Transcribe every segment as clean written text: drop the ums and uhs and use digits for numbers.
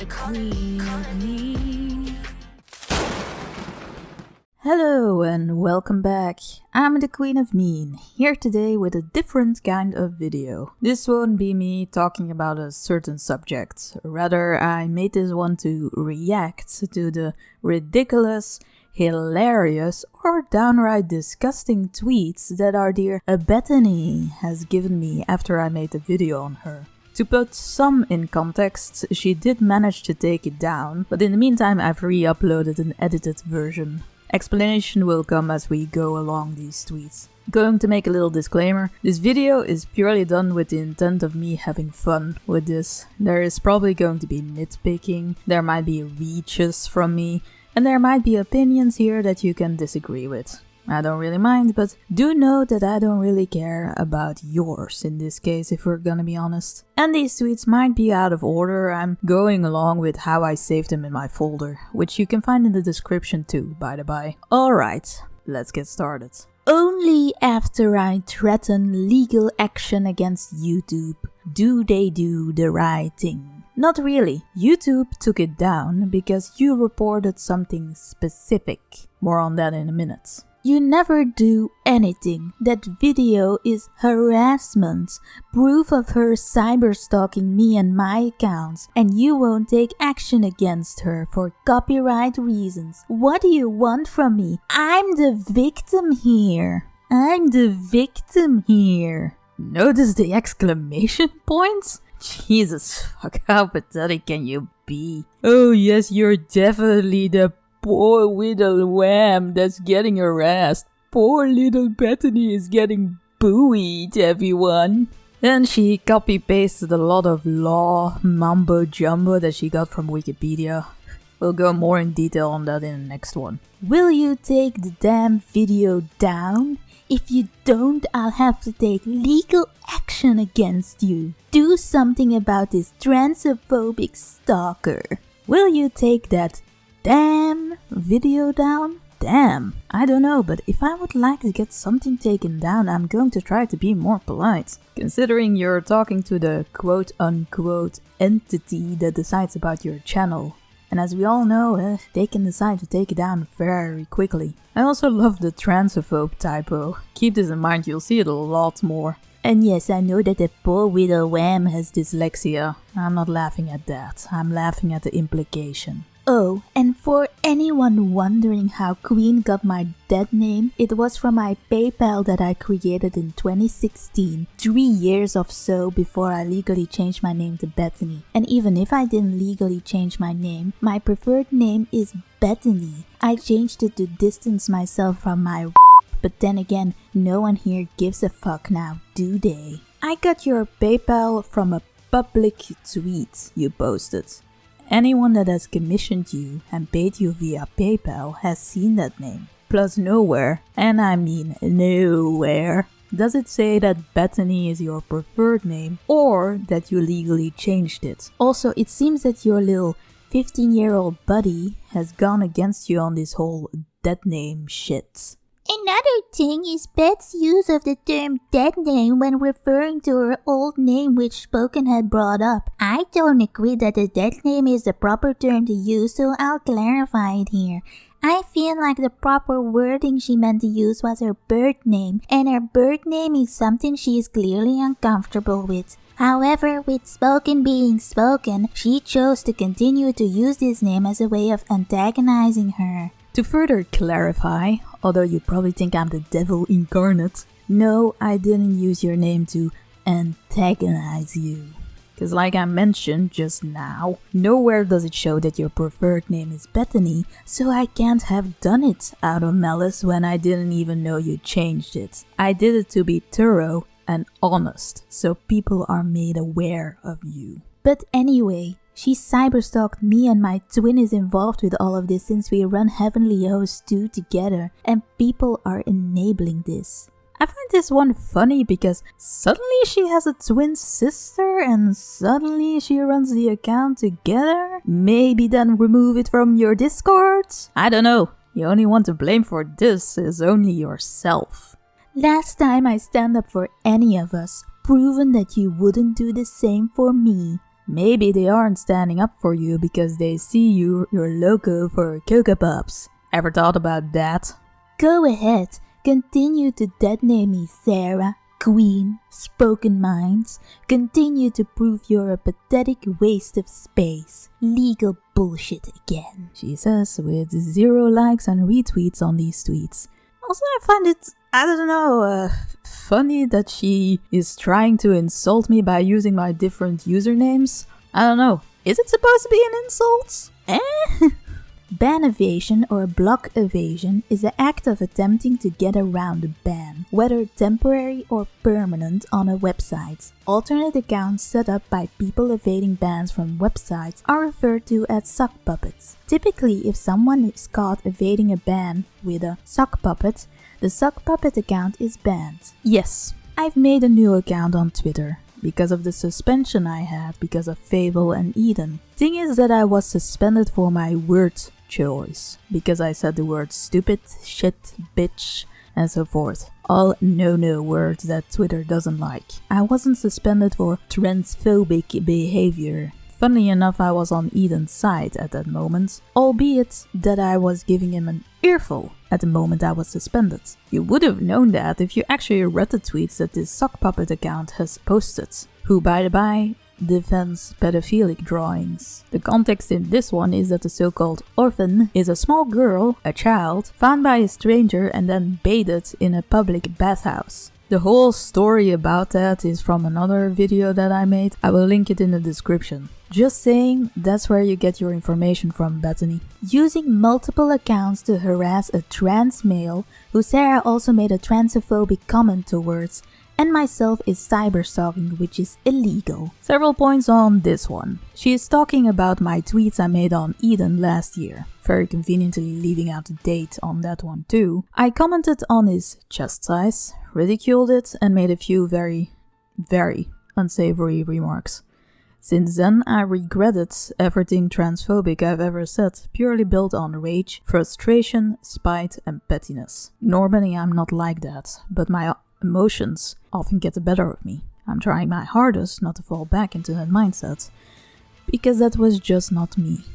Queen of Mean. Hello and welcome back. I'm the Queen of Mean, here today with a different kind of video. This won't be me talking about a certain subject, rather I made this one to react to the ridiculous, hilarious or downright disgusting tweets that our dear Bethany has given me after I made a video on her. To put some in context, she did manage to take it down, but in the meantime I've re-uploaded an edited version. Explanation will come as we go along these tweets. Going to make a little disclaimer, this video is purely done with the intent of me having fun with this. There is probably going to be nitpicking, there might be reaches from me, and there might be opinions here that you can disagree with. I don't really mind, but do know that I don't really care about yours in this case, if we're gonna be honest. And these tweets might be out of order, I'm going along with how I saved them in my folder, which you can find in the description too, by the by. Alright, let's get started. Only after I threaten legal action against YouTube do they do the right thing. Not really. YouTube took it down because you reported something specific. More on that in a minute. You never do anything. That video is harassment, proof of her cyberstalking me and my accounts, and you won't take action against her for copyright reasons. What do you want from me? I'm the victim here. Notice the exclamation points? Jesus fuck, how pathetic can you be? Oh yes, you're definitely the poor little wham that's getting harassed. Poor little Bethany is getting buoyed, everyone. Then she copy-pasted a lot of law mumbo-jumbo that she got from Wikipedia. We'll go more in detail on that in the next one. Will you take the damn video down? If you don't, I'll have to take legal action against you. Do something about this transphobic stalker. Will you take that damn video down? Damn, I don't know, but if I would like to get something taken down, I'm going to try to be more polite. Considering you're talking to the quote-unquote entity that decides about your channel. And as we all know, they can decide to take it down very quickly. I also love the transphobe typo. Keep this in mind, you'll see it a lot more. And yes, I know that the poor little wham has dyslexia. I'm not laughing at that, I'm laughing at the implication. Oh, and for anyone wondering how Queen got my dead name, it was from my PayPal that I created in 2016, 3 years or so before I legally changed my name to Bethany. And even if I didn't legally change my name, my preferred name is Bethany. I changed it to distance myself from my but then again, no one here gives a fuck now, do they? I got your PayPal from a public tweet you posted. Anyone that has commissioned you and paid you via PayPal has seen that name. Plus nowhere, and I mean nowhere, does it say that Bethany is your preferred name or that you legally changed it. Also, it seems that your little 15-year-old buddy has gone against you on this whole dead name shit. Another thing is Beth's use of the term dead name when referring to her old name which Spoken had brought up. I don't agree that the dead name is the proper term to use, so I'll clarify it here. I feel like the proper wording she meant to use was her birth name, and her birth name is something she is clearly uncomfortable with. However, with Spoken being Spoken, she chose to continue to use this name as a way of antagonizing her. To further clarify, although you probably think I'm the devil incarnate, no, I didn't use your name to antagonize you. Cause like I mentioned just now, nowhere does it show that your preferred name is Bethany, so I can't have done it out of malice when I didn't even know you changed it. I did it to be thorough and honest, so people are made aware of you. But anyway, she cyberstalked me and my twin is involved with all of this since we run Heavenly Host 2 together and people are enabling this. I find this one funny because suddenly she has a twin sister and suddenly she runs the account together? Maybe then remove it from your Discord? I don't know. The only one to blame for this is only yourself. Last time I stand up for any of us, proven that you wouldn't do the same for me. Maybe they aren't standing up for you because they see your logo for Cocoa Pops. Ever thought about that? Go ahead, continue to deadname me Sarah, Queen, Spoken Minds. Continue to prove you're a pathetic waste of space. Legal bullshit again. She says with 0 likes and retweets on these tweets. Also, I find it, I don't know, funny that she is trying to insult me by using my different usernames. I don't know. Is it supposed to be an insult? Ban evasion or block evasion is the act of attempting to get around a ban, whether temporary or permanent, on a website. Alternate accounts set up by people evading bans from websites are referred to as sock puppets. Typically, if someone is caught evading a ban with a sock puppet, the sock puppet account is banned. Yes, I've made a new account on Twitter because of the suspension I had because of Fable and Eden. Thing is that I was suspended for my word choice because I said the words stupid, shit, bitch, and so forth. All no words that Twitter doesn't like. I wasn't suspended for transphobic behavior. Funnily enough, I was on Eden's side at that moment, albeit that I was giving him an earful at the moment I was suspended. You would have known that if you actually read the tweets that this sock puppet account has posted, who, by the by, defends pedophilic drawings. The context in this one is that the so-called orphan is a small girl, a child, found by a stranger and then bathed in a public bathhouse. The whole story about that is from another video that I made. I will link it in the description. Just saying, that's where you get your information from, Bethany. Using multiple accounts to harass a trans male, who Sarah also made a transphobic comment towards, and myself is cyberstalking, which is illegal. Several points on this one. She is talking about my tweets I made on Eden last year. Very conveniently leaving out the date on that one too. I commented on his chest size, ridiculed it, and made a few very unsavory remarks. Since then, I regretted everything transphobic I've ever said, purely built on rage, frustration, spite, and pettiness. Normally I'm not like that, but my emotions often get the better of me. I'm trying my hardest not to fall back into that mindset, because that was just not me.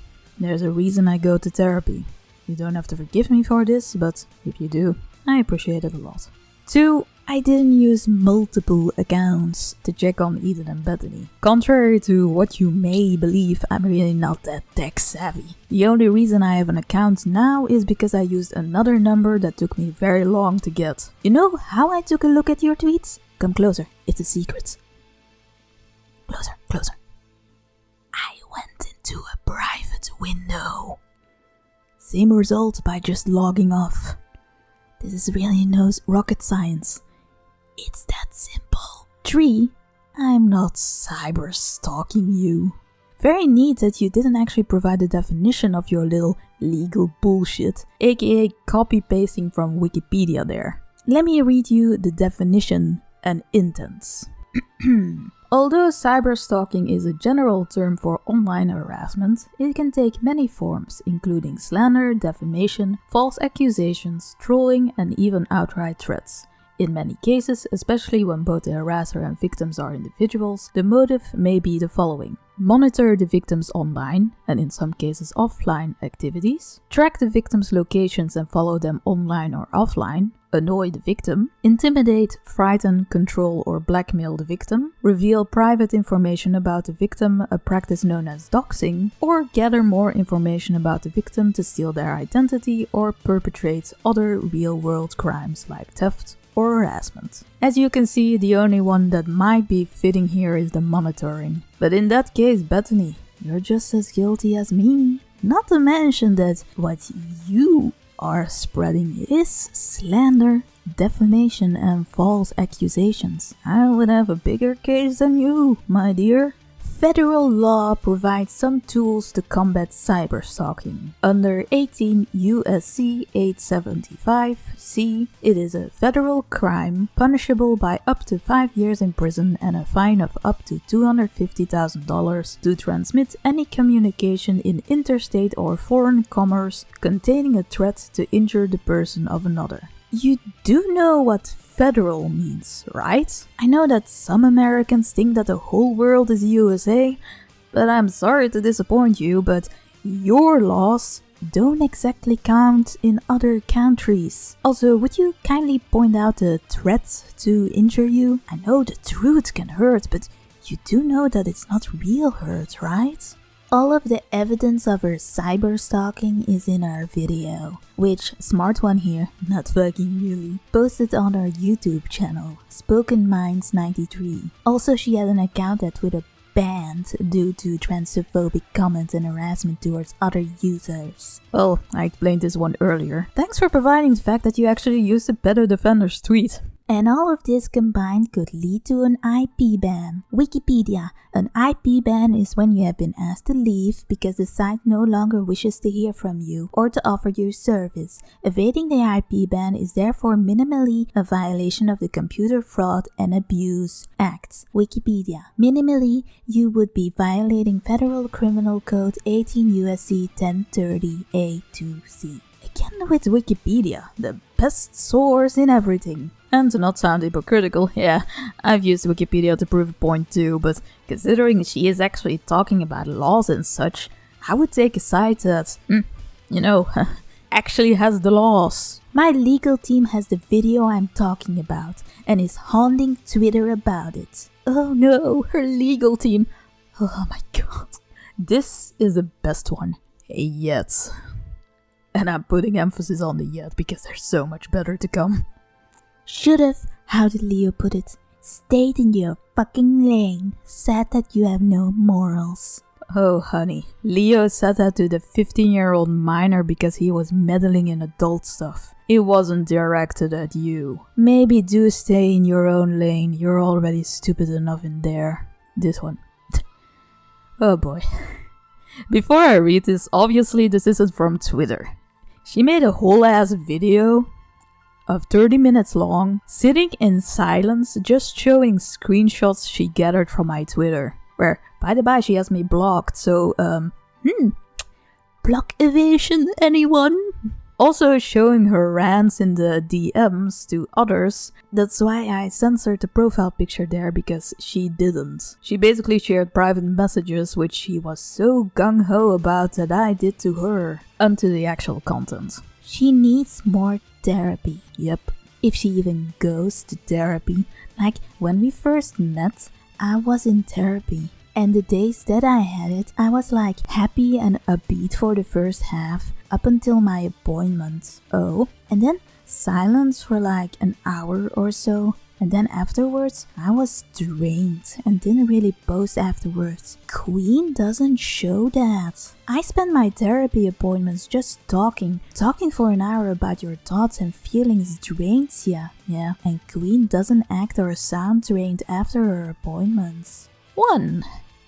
There's a reason I go to therapy. You don't have to forgive me for this, but if you do, I appreciate it a lot. 2. I didn't use multiple accounts to check on Eden and Bethany. Contrary to what you may believe, I'm really not that tech savvy. The only reason I have an account now is because I used another number that took me very long to get. You know how I took a look at your tweets? Come closer, it's a secret. Closer. I went into a private window. Same result by just logging off. This is really no rocket science. It's that simple. 3. I'm not cyberstalking you. Very neat that you didn't actually provide the definition of your little legal bullshit, aka copy-pasting from Wikipedia there. Let me read you the definition and intents. Although cyberstalking is a general term for online harassment, it can take many forms, including slander, defamation, false accusations, trolling, and even outright threats. In many cases, especially when both the harasser and victims are individuals, the motive may be the following: monitor the victim's online, and in some cases offline, activities, track the victim's locations and follow them online or offline, annoy the victim, intimidate, frighten, control or blackmail the victim, reveal private information about the victim, a practice known as doxing, or gather more information about the victim to steal their identity or perpetrate other real-world crimes like theft or harassment. As you can see, the only one that might be fitting here is the monitoring. But in that case, Bethany, you're just as guilty as me. Not to mention that what you are spreading is slander, defamation, and false accusations. I would have a bigger case than you, my dear. Federal law provides some tools to combat cyberstalking. Under 18 U.S.C. 875c, it is a federal crime punishable by up to 5 years in prison and a fine of up to $250,000 to transmit any communication in interstate or foreign commerce containing a threat to injure the person of another. You do know what federal means, right? I know that some Americans think that the whole world is USA, But I'm sorry to disappoint you, but your laws don't exactly count in other countries. Also, would you kindly point out the threats to injure you? I know the truth can hurt, but you do know that it's not real hurt, right? All of the evidence of her cyberstalking is in our video, which smart one here, not fucking really, posted on our YouTube channel, Spoken Minds 93. Also, she had an account that would have banned due to transphobic comments and harassment towards other users. Well, I explained this one earlier. Thanks for providing the fact that you actually used a Better Defender's tweet. And all of this combined could lead to an IP ban. Wikipedia. An IP ban is when you have been asked to leave because the site no longer wishes to hear from you or to offer your service. Evading the IP ban is therefore minimally a violation of the Computer Fraud and Abuse Act. Wikipedia. Minimally, you would be violating Federal Criminal Code 18 USC 1030 A2C. Again with Wikipedia, the best source in everything. And to not sound hypocritical, yeah, I've used Wikipedia to prove a point too, but considering she is actually talking about laws and such, I would take a side that, actually has the laws. My legal team has the video I'm talking about, and is haunting Twitter about it. Oh no, her legal team. Oh my god. This is the best one yet. And I'm putting emphasis on the yet because there's so much better to come. Should've, how did Leo put it? Stayed in your fucking lane. Sad that you have no morals. Oh honey, Leo said that to the 15-year-old minor because he was meddling in adult stuff. It wasn't directed at you. Maybe do stay in your own lane, you're already stupid enough in there. This one. Oh boy. Before I read this, obviously this isn't from Twitter. She made a whole ass video of 30 minutes long, sitting in silence, just showing screenshots she gathered from my Twitter. Where, by the by, she has me blocked, so, block evasion, anyone? Also showing her rants in the DMs to others. That's why I censored the profile picture there, because she didn't. She basically shared private messages which she was so gung-ho about that I did to her, onto the actual content. She needs more therapy. Yep. If she even goes to therapy. Like, when we first met, I was in therapy. And the days that I had it, I was like happy and upbeat for the first half, up until my appointment. Oh, and then silence for like an hour or so. And then afterwards, I was drained and didn't really post afterwards. Queen doesn't show that. I spend my therapy appointments just talking for an hour about your thoughts and feelings drained ya. Yeah, and Queen doesn't act or sound drained after her appointments. 1.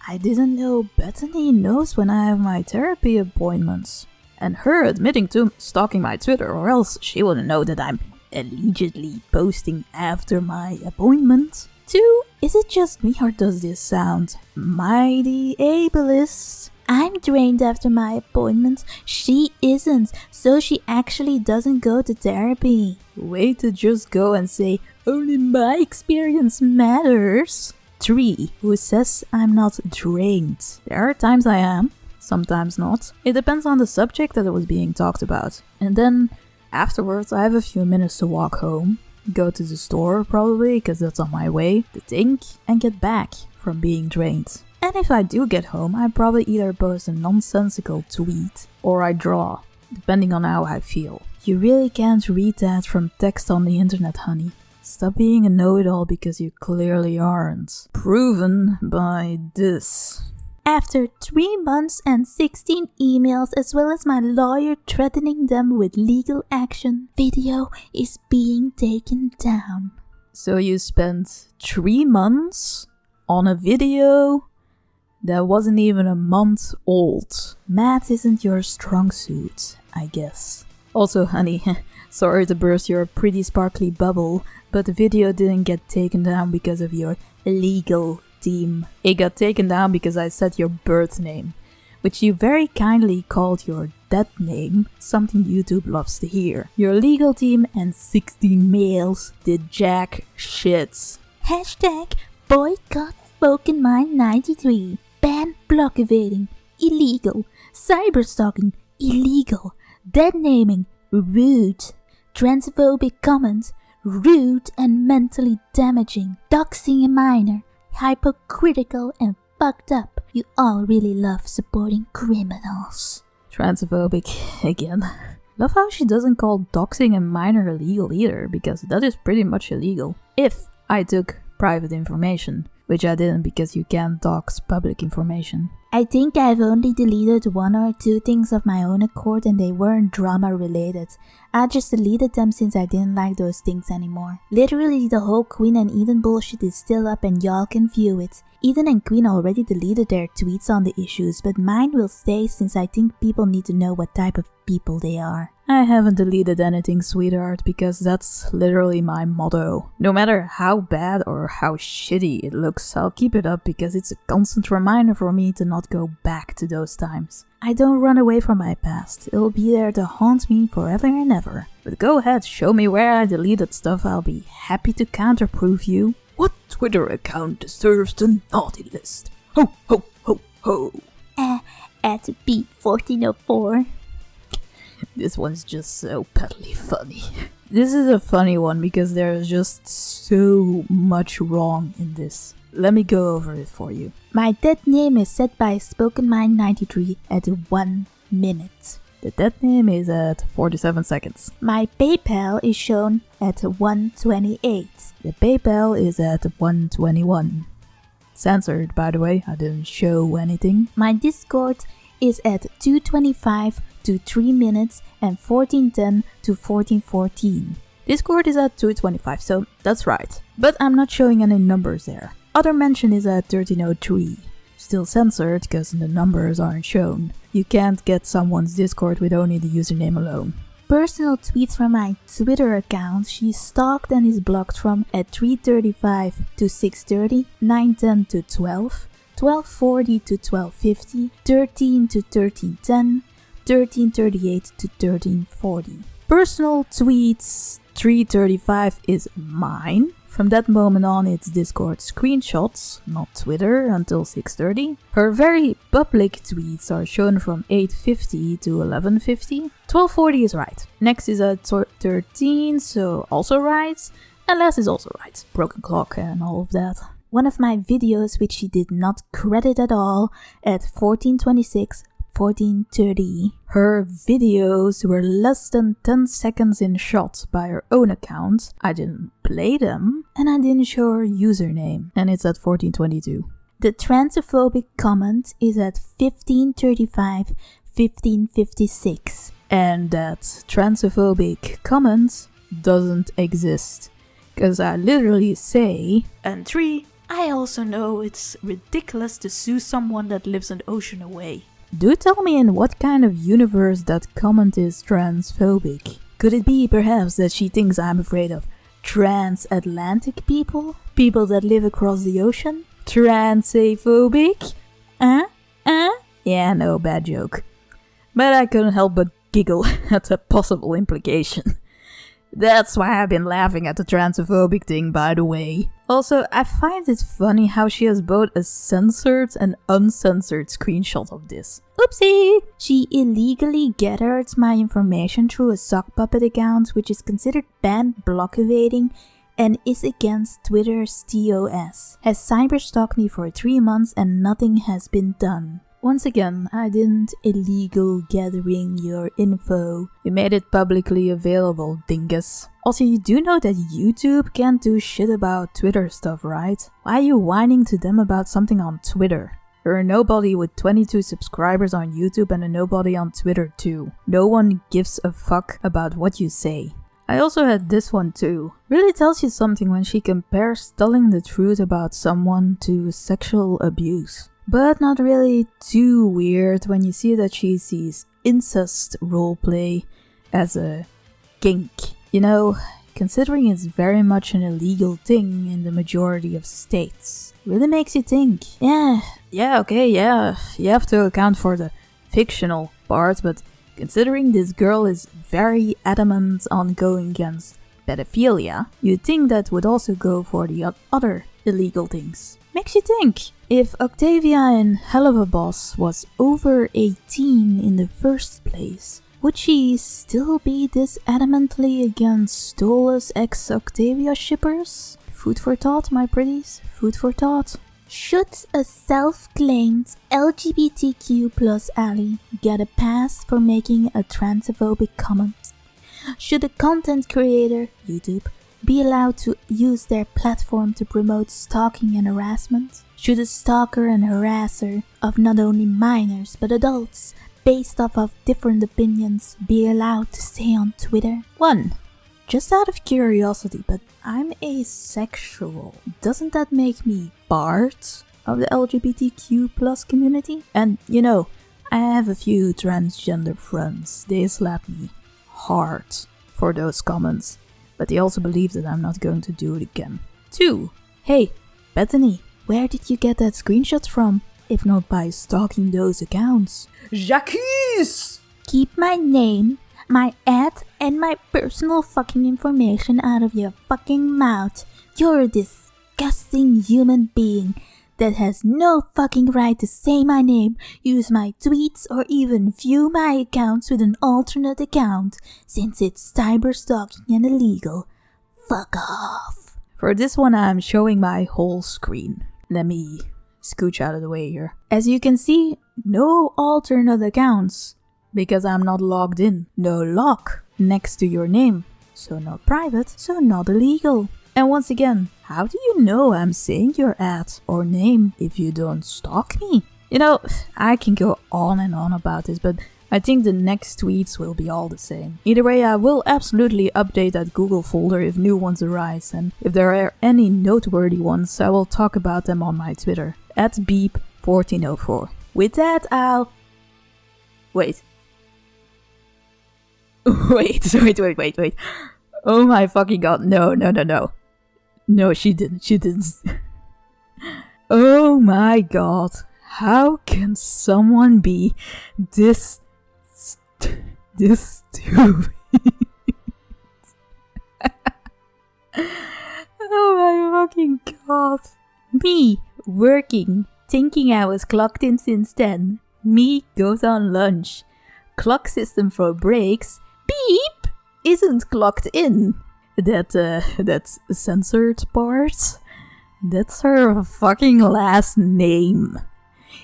I didn't know Bethany knows when I have my therapy appointments. And her admitting to stalking my Twitter, or else she wouldn't know that I'm allegedly posting after my appointment. 2. Is it just me or does this sound mighty ableist? I'm drained after my appointment. She isn't, so she actually doesn't go to therapy. Way to just go and say, only my experience matters. 3. Who says I'm not drained? There are times I am, sometimes not. It depends on the subject that was being talked about. And then afterwards, I have a few minutes to walk home, go to the store probably, because that's on my way, to think and get back from being drained. And if I do get home, I probably either post a nonsensical tweet or I draw, depending on how I feel. You really can't read that from text on the internet, honey. Stop being a know-it-all because you clearly aren't. Proven by this. After 3 months and 16 emails, as well as my lawyer threatening them with legal action, video is being taken down. So you spent 3 months on a video that wasn't even a month old. Math isn't your strong suit, I guess. Also, honey, sorry to burst your pretty sparkly bubble, but the video didn't get taken down because of your legal team. It got taken down because I said your birth name, which you very kindly called your dead name, something YouTube loves to hear. Your legal team and 16 males did jack shit. Hashtag boycott Spoken Mind 93. Ban block evading, illegal. Cyberstalking, illegal. Dead naming, rude. Transphobic comments, rude and mentally damaging. Doxing a minor, hypocritical and fucked up. You all really love supporting criminals. Transphobic again. Love how she doesn't call doxing a minor illegal either, because that is pretty much illegal. If I took private information, which I didn't because you can't dox public information. I think I've only deleted 1 or 2 things of my own accord and they weren't drama related. I just deleted them since I didn't like those things anymore. Literally the whole Queen and Eden bullshit is still up and y'all can view it. Eden and Queen already deleted their tweets on the issues, but mine will stay since I think people need to know what type of people they are. I haven't deleted anything, sweetheart, because that's literally my motto. No matter how bad or how shitty it looks, I'll keep it up because it's a constant reminder for me to not go back to those times. I don't run away from my past. It'll be there to haunt me forever and ever. But go ahead, show me where I deleted stuff. I'll be happy to counterproof you. What Twitter account deserves the naughty list? Ho ho ho ho! At beat 1404. This one's just so pedally funny. This is a funny one because there's just so much wrong in this. Let me go over it for you. My dead name is set by SpokenMind93 at 1 minute. The dead name is at 47 seconds. My PayPal is shown at 128. The PayPal is at 121. Censored, by the way, I didn't show anything. My Discord is at 225 to 3 minutes and 1410 to 1414. Discord is at 225, so that's right. But I'm not showing any numbers there. Other mention is at 1303. Still censored because the numbers aren't shown. You can't get someone's Discord with only the username alone. Personal tweets from my Twitter account she stalked and is blocked from at 3:35 to 6:30, 9:10 to 12, 12:40 to 12:50, 13 to 13:10, 13:38 to 13:40. Personal tweets 3:35 is mine. From that moment on, it's Discord screenshots, not Twitter, until 6:30. Her very public tweets are shown from 8:50 to 11:50. 12:40 is right. Next is at 13, so also right. And last is also right. Broken clock and all of that. One of my videos, which she did not credit at all, at 14:26. 14:30. Her videos were less than 10 seconds in shot by her own account. I didn't play them, and I didn't show her username, and it's at 14:22. The transphobic comment is at 15:35, 15:56. And that transphobic comment doesn't exist. Because I literally say, and 3, I also know it's ridiculous to sue someone that lives an ocean away. Do tell me in what kind of universe that comment is transphobic. Could it be perhaps that she thinks I'm afraid of transatlantic people? People that live across the ocean? Transaphobic? Yeah, no, bad joke. But I couldn't help but giggle at the possible implication. That's why I've been laughing at the transphobic thing, by the way. Also, I find it funny how she has both a censored and uncensored screenshot of this. Oopsie! She illegally gathered my information through a sock puppet account, which is considered banned block evading and is against Twitter's TOS. Has cyberstalked me for 3 months and nothing has been done. Once again, I didn't illegal gathering your info. We made it publicly available, dingus. Also, you do know that YouTube can't do shit about Twitter stuff, right? Why are you whining to them about something on Twitter? You're a nobody with 22 subscribers on YouTube and a nobody on Twitter too. No one gives a fuck about what you say. I also had this one too. Really tells you something when she compares telling the truth about someone to sexual abuse. But not really too weird when you see that she sees incest roleplay as a kink. You know, considering it's very much an illegal thing in the majority of states. Really makes you think. Yeah, you have to account for the fictional part, but considering this girl is very adamant on going against pedophilia, you'd think that would also go for the other illegal things. Makes you think, if Octavia in Hell of a Boss was over 18 in the first place, would she still be this adamantly against Stolas ex-Octavia shippers? Food for thought, my pretties, food for thought. Should a self-claimed LGBTQ plus ally get a pass for making a transphobic comment? Should a content creator, YouTube, be allowed to use their platform to promote stalking and harassment? Should a stalker and harasser of not only minors but adults, based off of different opinions, be allowed to stay on Twitter? 1. Just out of curiosity, but I'm asexual. Doesn't that make me part of the LGBTQ plus community? And you know, I have a few transgender friends. They slap me hard for those comments, but they also believe that I'm not going to do it again. 2. Hey, Bethany, where did you get that screenshot from? If not by stalking those accounts. Jacques! Keep my name, my ad, and my personal fucking information out of your fucking mouth. You're a disgusting human being that has no fucking right to say my name, use my tweets, or even view my accounts with an alternate account, since it's cyberstalking and illegal. Fuck off. For this one, I'm showing my whole screen. Let me scooch out of the way here. As you can see, no alternate accounts, because I'm not logged in. No lock next to your name. So not private, so not illegal. And once again, how do you know I'm saying your ad or name if you don't stalk me? You know, I can go on and on about this, but I think the next tweets will be all the same. Either way, I will absolutely update that Google folder if new ones arise, and if there are any noteworthy ones, I will talk about them on my Twitter, @beep1404. With that, I'll... Wait. Wait. Oh my fucking god, no. No, she didn't. Oh my god, how can someone be this stupid? Oh my fucking god. Me, working, thinking I was clocked in since 10. Me goes on lunch. Clock system for breaks. Beep isn't clocked in. That's censored part. That's her fucking last name.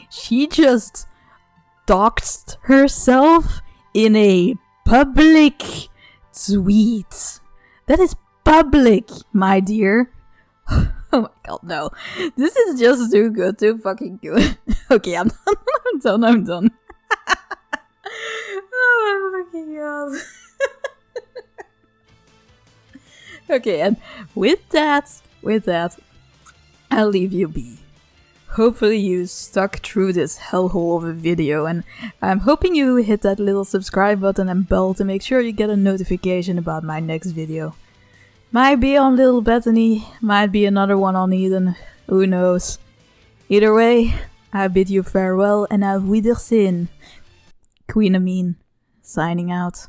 She just doxed herself in a public tweet. That is public, my dear. Oh my god, no. This is just too good, too fucking good. Okay, I'm done. Oh my fucking god. Okay, and with that, I'll leave you be. Hopefully you stuck through this hellhole of a video, and I'm hoping you hit that little subscribe button and bell to make sure you get a notification about my next video. Might be on Little Bethany, might be another one on Eden, who knows. Either way, I bid you farewell and auf Wiedersehen. Queen Amin, signing out.